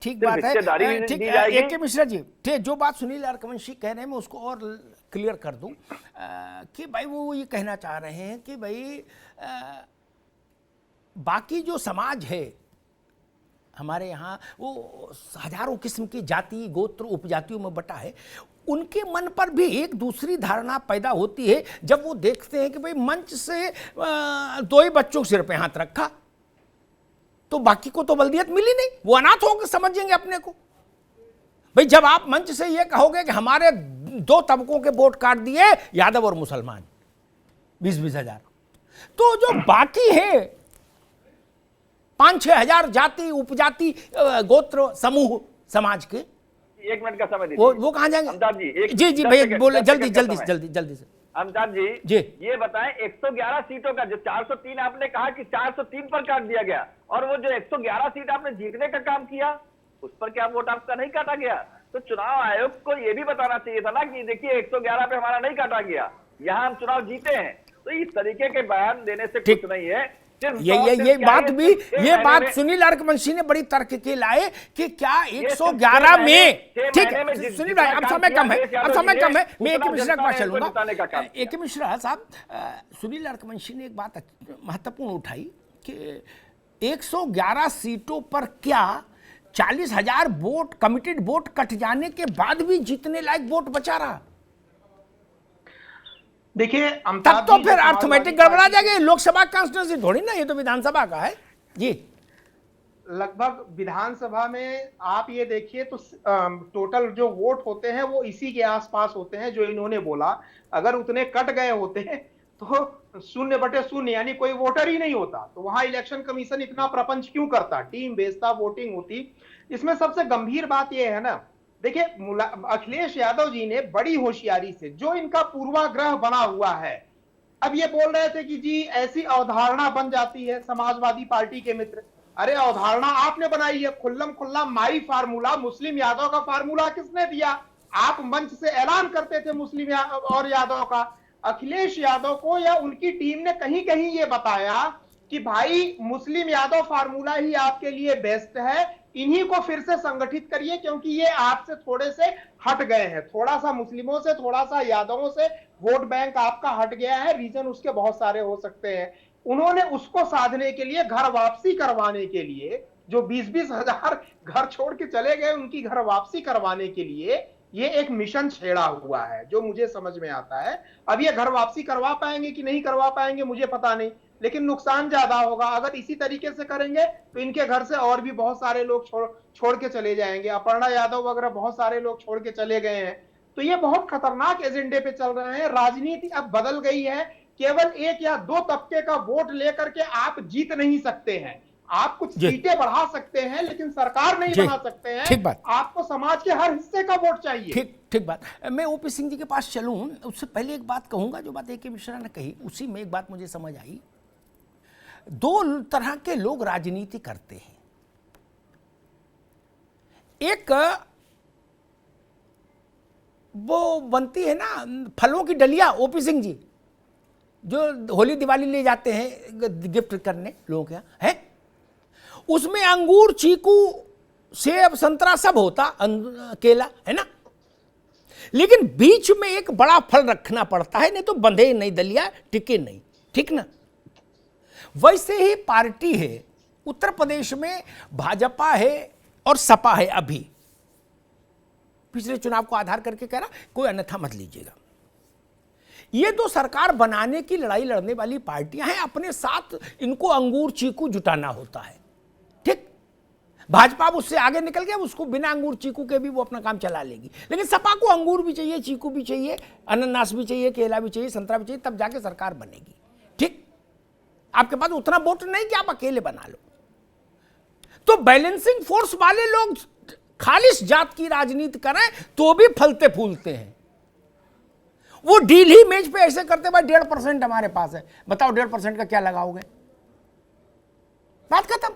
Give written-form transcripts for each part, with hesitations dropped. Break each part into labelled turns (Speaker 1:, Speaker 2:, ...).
Speaker 1: ठीक
Speaker 2: सिर्फ
Speaker 1: बात है।
Speaker 2: हिस्सेदारी
Speaker 1: ठीक,
Speaker 2: दी जाएगी।
Speaker 1: ए के मिश्रा जी, ठीक, जो बात सुनील अर्कवंशी कह रहे हैं मैं उसको और क्लियर कर दूं कि भाई वो ये कहना चाह रहे हैं कि भाई बाकी जो समाज है हमारे यहाँ, वो हजारों किस्म की जाति, गोत्र, उपजातियों में बटा है, उनके मन पर भी एक दूसरी धारणा पैदा होती है जब वो देखते हैं कि भाई मंच से 2 ही बच्चों के सिर पे हाथ रखा तो बाकी को तो बल्दियत मिली नहीं, वो अनाथ होकर समझेंगे अपने को। भाई जब आप मंच से ये कहोगे कि हमारे 2 तबकों के वोट काट दिए, यादव और मुसलमान, 20-20 हजार, तो जो बाकी है 5-6 हजार जाति, उपजाति, गोत्र, समूह समाज के,
Speaker 2: 1 मिनट का समय दीजिए।
Speaker 1: वो कहां जाएंगे?
Speaker 2: अमिताभ जी,
Speaker 1: जी भैया बोले, जल्दी से।
Speaker 2: अमिताभ जी, ये बताएं 111 सीटों का जो 403 आपने कहा कि 403 पर काट दिया गया, और वो जो 111 सीट आपने जीतने का काम किया उस पर क्या वोट आपका नहीं काटा गया? तो चुनाव आयोग को ये भी बताना चाहिए था ना कि देखिए 111 पे हमारा नहीं काटा गया, यहाँ हम चुनाव जीते हैं। तो इस तरीके के बयान देने से कुछ नहीं है।
Speaker 1: ये बात भी, ये बात सुनील अर्कवंशी ने बड़ी तर्क के लाए कि क्या 111 में, ठीक है सुनील भाई, अब समय कम है, मैं ए के मिश्रा के पास चलूंगा। ए के मिश्रा साहब, सुनील अर्कवंशी ने एक बात महत्वपूर्ण उठाई कि 111 सीटों पर क्या 40,000 वोट, कमिटेड वोट कट जाने के बाद भी जीतने लायक वोट बचा रहा?
Speaker 3: देखिए
Speaker 1: तब तो फिर अर्थमेटिक गड़बड़ा जाएगी। लोकसभा कॉन्स्टिट्यूंसी थोड़ी ना, ये तो विधानसभा का है जी।
Speaker 3: लगभग विधानसभा में आप ये देखिए तो टोटल जो वोट होते हैं वो इसी के आसपास होते हैं जो इन्होंने बोला। अगर उतने कट गए होते हैं तो 0/0 यानी कोई वोटर ही नहीं होता, तो वहां इलेक्शन कमीशन इतना प्रपंच क्यों करता, टीम भेजता, वोटिंग होती। इसमें सबसे गंभीर बात यह है ना, देखिए अखिलेश यादव जी ने बड़ी होशियारी से, जो इनका पूर्वाग्रह बना हुआ है, अब ये बोल रहे थे कि जी ऐसी अवधारणा बन जाती है समाजवादी पार्टी के मित्र। अरे अवधारणा आपने बनाई है, खुल्लम खुल्ला माई फार्मूला, मुस्लिम यादव का फार्मूला किसने दिया? आप मंच से ऐलान करते थे मुस्लिम और यादव का। अखिलेश यादव को या उनकी टीम ने कहीं कहीं ये बताया कि भाई मुस्लिम यादव फार्मूला ही आपके लिए बेस्ट है, इन्हीं को फिर से संगठित करिए क्योंकि ये आपसे थोड़े से हट गए हैं, थोड़ा सा मुस्लिमों से, थोड़ा सा यादवों से वोट बैंक आपका हट गया है, रीजन उसके बहुत सारे हो सकते हैं। उन्होंने उसको साधने के लिए, घर वापसी करवाने के लिए, जो 20-20 हजार घर छोड़ के चले गए उनकी घर वापसी करवाने के लिए ये एक मिशन छेड़ा हुआ है, जो मुझे समझ में आता है। अब ये घर वापसी करवा पाएंगे कि नहीं करवा पाएंगे मुझे पता नहीं, लेकिन नुकसान ज्यादा होगा। अगर इसी तरीके से करेंगे तो इनके घर से और भी बहुत सारे लोग छोड़ के चले जाएंगे। अपर्णा यादव वगैरह बहुत सारे लोग छोड़ के चले गए हैं। तो ये बहुत खतरनाक एजेंडे पे चल रहे हैं। राजनीति अब बदल गई है, केवल 1 या 2 तबके का वोट लेकर के आप जीत नहीं सकते हैं। आप कुछ सीटें बढ़ा सकते हैं लेकिन सरकार नहीं बना सकते हैं।
Speaker 1: ठीक बात,
Speaker 3: आपको समाज के हर हिस्से का वोट चाहिए।
Speaker 1: ठीक बात। मैं ओपी सिंह जी के पास चलूं उससे पहले एक बात कहूंगा, जो बात ए के मिश्रा ने कही उसी में एक बात मुझे समझ आई। 2 तरह के लोग राजनीति करते हैं। एक वो बनती है ना फलों की डलिया, ओपी सिंह जी जो होली दिवाली ले जाते हैं गिफ्ट करने लोगों के यहाँ, है उसमें अंगूर, चीकू, सेब, संतरा सब होता, केला, है ना, लेकिन बीच में एक बड़ा फल रखना पड़ता है, नहीं तो बंधे नहीं दलिया, टिके नहीं, ठीक ना। वैसे ही पार्टी है, उत्तर प्रदेश में भाजपा है और सपा है। अभी पिछले चुनाव को आधार करके कह रहा, कोई अन्यथा मत लीजिएगा। ये 2 सरकार बनाने की लड़ाई लड़ने वाली पार्टियां हैं। अपने साथ इनको अंगूर चीकू जुटाना होता है, ठीक। भाजपा उससे आगे निकल गया, उसको बिना अंगूर चीकू के भी वो अपना काम चला लेगी, लेकिन सपा को अंगूर भी चाहिए, चीकू भी चाहिए, अनानास भी चाहिए, केला भी चाहिए, संतरा भी चाहिए, तब जाके सरकार बनेगी, ठीक। आपके पास उतना वोट नहीं कि आप अकेले बना लो। तो बैलेंसिंग फोर्स वाले लोग खालिश जात की राजनीति करें तो भी फलते फूलते हैं। वो डील ही मेज पे ऐसे करते, भाई 1.5% हमारे पास है, बताओ 1.5% का क्या लगाओगे, बात खत्म।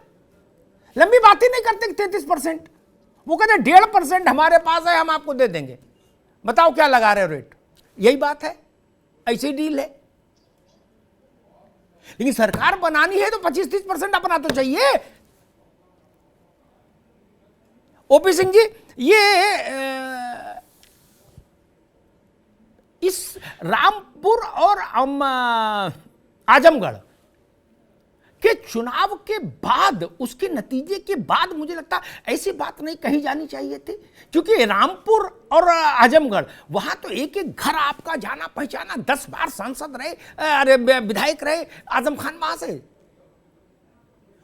Speaker 1: लंबी बात ही नहीं करते 33%, वो कहते 1.5% हमारे पास है, हम आपको दे देंगे, बताओ क्या लगा रहे हो रेट। यही बात है, ऐसी डील है। लेकिन सरकार बनानी है तो 25-30% अपना तो चाहिए। ओपी सिंह जी, ये इस रामपुर और आजमगढ़ के चुनाव के बाद, उसके नतीजे के बाद मुझे लगता है ऐसी बात नहीं कही जानी चाहिए थी, क्योंकि रामपुर और आजमगढ़ वहां तो एक एक घर आपका जाना पहचाना, 10 बार सांसद रहे, अरे विधायक रहे आजम खान वहां से।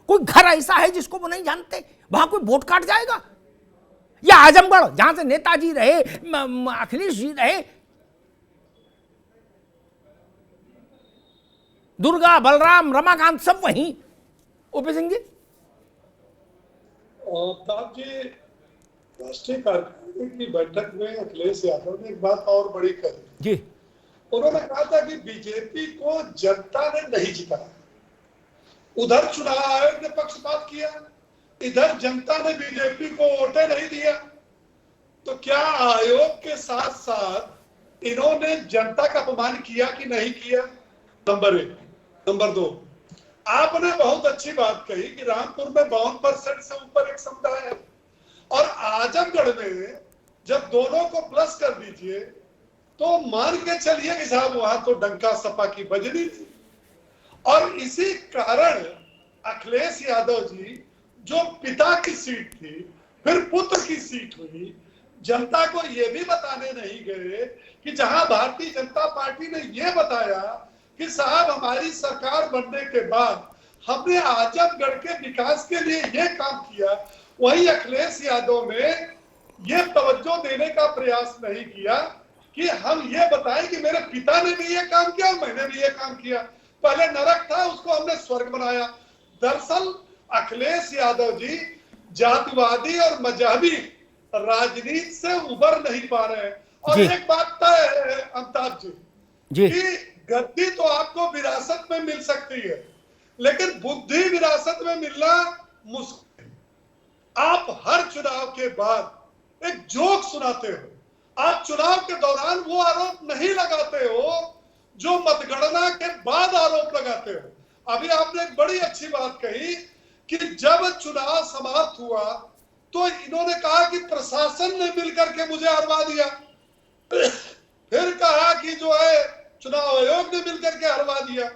Speaker 1: कोई घर ऐसा है जिसको वो नहीं जानते? वहां कोई वोट काट जाएगा? या आजमगढ़ जहां से नेताजी रहे, अखिलेश जी रहे, दुर्गा, बलराम, रमाकांत सब वहीं। ओपी सिंह जी,
Speaker 4: अमिताभ जी, राष्ट्रीय कार्यकारिणी की बैठक में अखिलेश यादव ने एक बात और बड़ी कही
Speaker 1: जी।
Speaker 4: उन्होंने कहा था कि बीजेपी को जनता ने नहीं जिताया। उधर चुनाव आयोग ने पक्षपात किया, इधर जनता ने बीजेपी को वोटें नहीं दिया। तो क्या आयोग के साथ साथ इन्होंने जनता का अपमान किया कि नहीं किया? नंबर 1। नंबर 2, आपने बहुत अच्छी बात कही कि रामपुर में 52% से ऊपर एक समुदाय है, और आजमगढ़ में जब दोनों को प्लस कर दीजिए तो मान के चलिए कि साहब वहां तो डंका सपा की बजनी थी। और इसी कारण अखिलेश यादव जी, जो पिता की सीट थी फिर पुत्र की सीट हुई, जनता को यह भी बताने नहीं गए कि जहां भारतीय जनता पार्टी ने यह बताया कि साहब हमारी सरकार बनने के बाद हमने आजमगढ़ के विकास के लिए यह काम किया, वही अखिलेश यादव ने यह तवज्जो देने का प्रयास नहीं किया कि हम ये बताएं कि मेरे पिता ने भी ये काम किया और मैंने भी ये काम किया। पहले नरक था, उसको हमने स्वर्ग बनाया। दरअसल अखिलेश यादव जी जातिवादी और मजहबी राजनीति से उबर नहीं पा रहे हैं। और एक बात तय है अमिताभ जी कि गद्दी तो आपको विरासत में मिल सकती है, लेकिन बुद्धि विरासत में मिलना मुश्किल है। आप हर चुनाव के बाद एक जोक सुनाते हो, आप चुनाव के दौरान वो आरोप नहीं लगाते हो जो मतगणना के बाद आरोप लगाते हो। अभी आपने एक बड़ी अच्छी बात कही कि जब चुनाव समाप्त हुआ तो इन्होंने कहा कि प्रशासन ने मिलकर के मुझे हरवा दिया, फिर कहा कि जो है चुनाव आयोग ने मिलकर के हरवा दिया।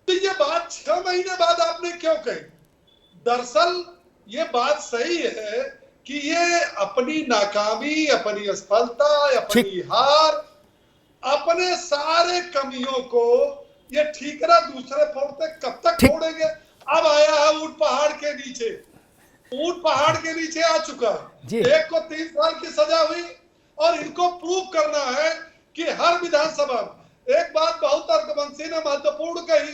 Speaker 4: तो ये बात 6 महीने बाद आपने क्यों कही? दरअसल ये बात सही है कि ये अपनी नाकामी, अपनी असफलता, अपनी हार, अपने सारे कमियों को ये ठीकरा दूसरे फोड़ते कब तक फोड़ेंगे? अब आया है ऊंट पहाड़ के नीचे, ऊंट पहाड़ के नीचे आ चुका है। एक को 3 साल की सजा हुई और इनको प्रूव करना है कि हर विधानसभा में एक बात बहुत तर्कमंसी ने महत्वपूर्ण कही,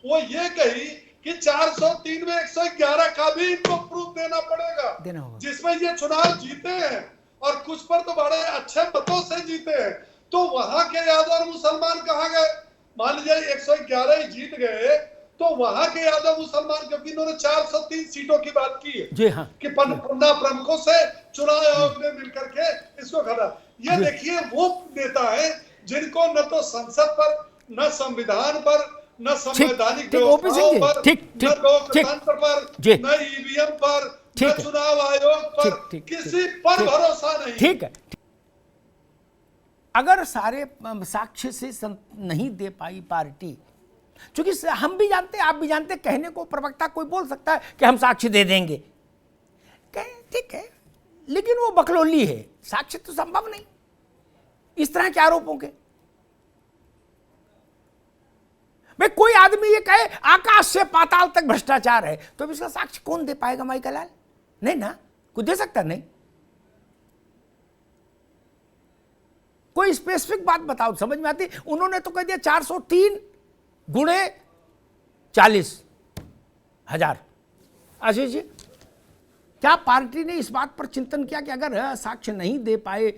Speaker 4: वो ये कही कि 403 में 111 का भी इनको प्रूफ देना पड़ेगा, जिसमें ये चुनाव जीते हैं और कुछ पर तो बड़े अच्छे मतों से जीते हैं। तो वहां के यादव और मुसलमान कहां गए? मान लीजिए 111 ही जीत गए तो वहां के यादव मुसलमान, क्योंकि इन्होंने 403 सीटों की बात की है जी हाँ, कि 15 प्रमुखों से चुनाव आयोग ने मिलकर के इसको खड़ा। ये देखिए वो नेता है जिनको न तो संसद पर, न संविधान पर, न संवैधानिक व्यवस्थाओं पर, न लोकतंत्र पर, न ईवीएम पर, न चुनाव आयोग पर, किसी पर भरोसा नहीं।
Speaker 1: ठीक है, अगर सारे साक्ष्य से नहीं दे पाई पार्टी, क्योंकि हम भी जानते, आप भी जानते, कहने को प्रवक्ता कोई बोल सकता है कि हम साक्ष्य दे देंगे, ठीक है, लेकिन वो बकलोली है, साक्ष्य तो संभव नहीं इस तरह के आरोपों के। भाई कोई आदमी ये कहे आकाश से पाताल तक भ्रष्टाचार है, तो इसका साक्ष्य कौन दे पाएगा? माइकल लाल नहीं ना, कोई दे सकता नहीं। कोई स्पेसिफिक बात बताओ, समझ में आती। उन्होंने तो कह दिया 403 गुणे 40,000। आशीष जी, क्या पार्टी ने इस बात पर चिंतन किया कि अगर साक्ष्य नहीं दे पाए,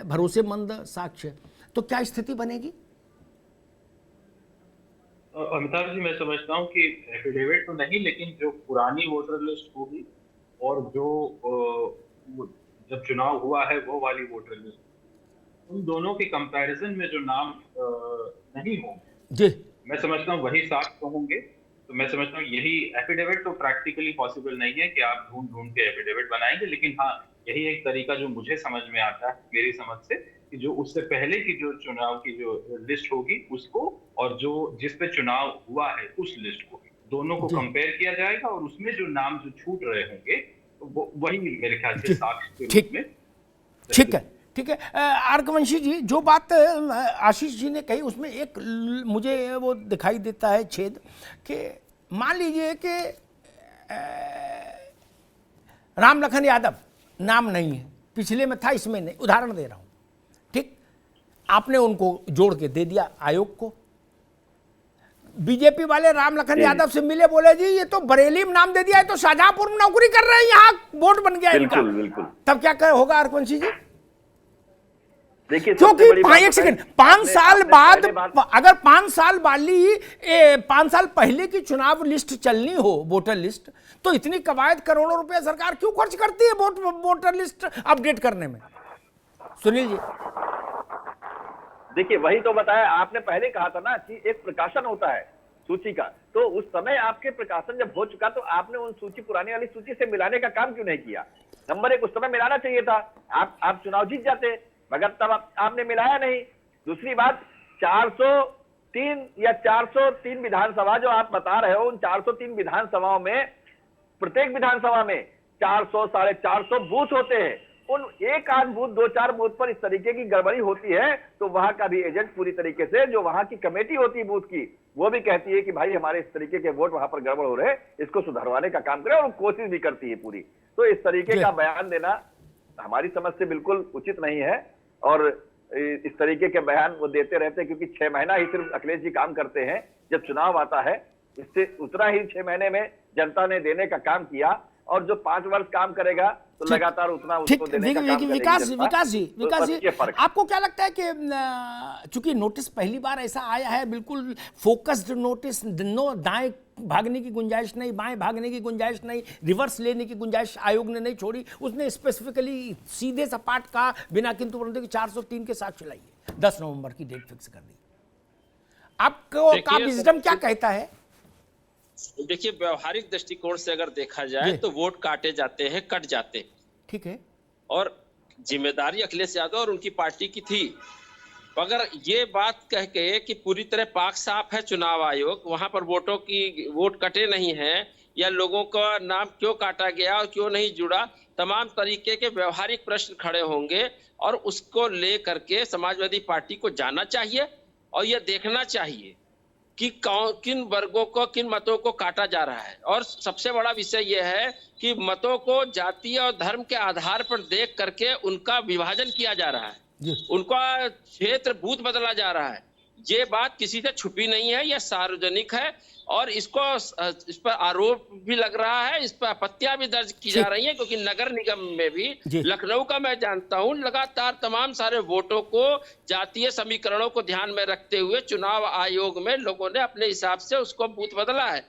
Speaker 1: भरोसेमंद साक्ष्य, तो क्या स्थिति बनेगी?
Speaker 5: अमिताभ जी, मैं समझता हूं कि एफिडेविट तो नहीं, लेकिन जो पुरानी वोटर लिस्ट होगी और जो जब चुनाव हुआ है वो वाली वोटर लिस्ट, उन दोनों के कंपैरिजन में जो नाम नहीं होंगे जी, मैं समझता हूँ वही साक्ष्य होंगे। तो मैं समझता हूँ यही एफिडेविट तो प्रैक्टिकली पॉसिबल नहीं है कि आप ढूंढ के एफिडेविट बनाएंगे, लेकिन हाँ, यही एक तरीका जो मुझे समझ में आता है, मेरी समझ से, कि जो उससे पहले की जो चुनाव की जो लिस्ट होगी उसको, और जो जिस पे चुनाव हुआ है उस लिस्ट को, दोनों को
Speaker 1: जी।
Speaker 5: कंपेयर किया जाएगा, और उसमें जो नाम जो छूट रहे होंगे वही मेरे ख्याल से साक्ष्य के
Speaker 1: ठीक।
Speaker 5: रूप में।
Speaker 1: ठीक है, ठीक है। आर्कवंशी जी, जो बात आशीष जी ने कही उसमें एक मुझे वो दिखाई देता है छेद, कि मान लीजिए कि राम लखन यादव नाम नहीं है, पिछले में था, इसमें नहीं, उदाहरण दे रहा हूं, ठीक, आपने उनको जोड़ के दे दिया आयोग को, बीजेपी वाले राम लखन यादव से मिले, बोले जी ये तो बरेली में नाम दे दिया है, तो शाहजहांपुर में नौकरी कर रहे हैं, यहाँ वोट बन गया इनका,
Speaker 2: बिल्कुल।
Speaker 1: तब क्या होगा आर्कवंशी जी?
Speaker 2: देखिए,
Speaker 1: क्योंकि 5 सेकंड, 5 साल बाद, अगर 5 साल वाली 5 साल पहले की चुनाव लिस्ट चलनी हो, वोटर लिस्ट, तो इतनी कवायद करोड़ों रुपए सरकार क्यों खर्च करती है वोटर लिस्ट अपडेट करने में? सुनील जी,
Speaker 2: देखिए वही तो बताया आपने, पहले कहा था ना कि एक प्रकाशन होता है सूची का, तो उस समय आपके प्रकाशन जब हो चुका तो आपने उन सूची, पुरानी वाली सूची से मिलाने का काम क्यों नहीं किया? नंबर 1, उस समय मिलाना चाहिए था, आप चुनाव जीत जाते, मगर तब आपने मिलाया नहीं। दूसरी बात, 403 या 403 विधानसभा जो आप बता रहे हो, उन 403 विधानसभाओं में प्रत्येक विधानसभा में 400 साढ़े 400 बूथ होते हैं, उन एक आध बूथ, 2-4 बूथ पर इस तरीके की गड़बड़ी होती है, तो वहां का भी एजेंट पूरी तरीके से, जो वहां की कमेटी होती है बूथ की, वो भी कहती है कि भाई हमारे इस तरीके के वोट वहां पर गड़बड़ हो रहे हैं, इसको सुधरवाने का काम करें, और कोशिश भी करती है पूरी। तो इस तरीके का बयान देना हमारी समझ से बिल्कुल उचित नहीं है, और इस तरीके के बयान वो देते रहते हैं, क्योंकि 6 महीना ही सिर्फ अखिलेश जी काम करते हैं, जब चुनाव आता है इससे उतना ही 6 महीने में जनता ने देने का काम किया, और जो 5 वर्ष काम करेगा तो लगातार उतना उसको देने का काम करेगी जनता।
Speaker 1: विकास जी,
Speaker 2: ये फर्क है।
Speaker 1: आपको क्या लगता है कि चूंकि नोटिस पहली बार ऐसा आया है, बिल्कुल फोकस्ड नोटिस, नो दाएं भागने की गुंजाइश नहीं, बाएं भागने की गुंजाइश नहीं, रिवर्स लेने की गुंजाइश आयोग ने नहीं छोड़ी, उसने स्पेसिफिकली सीधे सपाट कहा, बिना किंतु परंतु की 403 के साथ चलाइए, 10 नवंबर की डेट फिक्स कर दी। आपको का विजडम क्या कहता है?
Speaker 6: देखिए, व्यवहारिक दृष्टिकोण से अगर देखा जाए तो वोट काटे जाते हैं, कट जाते हैं, ठीक है, और जिम्मेदारी अखिलेश यादव और उनकी पार्टी की थी। अगर ये बात कह के कि पूरी तरह पाक साफ है चुनाव आयोग, वहां पर वोट कटे नहीं हैं, या लोगों का नाम क्यों काटा गया और क्यों नहीं जुड़ा, तमाम तरीके के व्यवहारिक प्रश्न खड़े होंगे, और उसको ले करके समाजवादी पार्टी को जाना चाहिए और यह देखना चाहिए कि किन वर्गों को, किन मतों को काटा जा रहा है। और सबसे बड़ा विषय यह है कि मतों को जातीय और धर्म के आधार पर देख करके उनका विभाजन किया जा रहा है, उनका क्षेत्र बूथ बदला जा रहा है। ये बात किसी से छुपी नहीं है, यह सार्वजनिक है, और इस पर आरोप भी लग रहा है, इस पर आपत्तियां भी दर्ज की जा रही हैं, क्योंकि नगर निगम में भी, लखनऊ का मैं जानता हूं, लगातार तमाम सारे वोटों को जातीय समीकरणों को ध्यान में रखते हुए चुनाव आयोग में लोगों ने अपने हिसाब से उसको बूथ बदला है।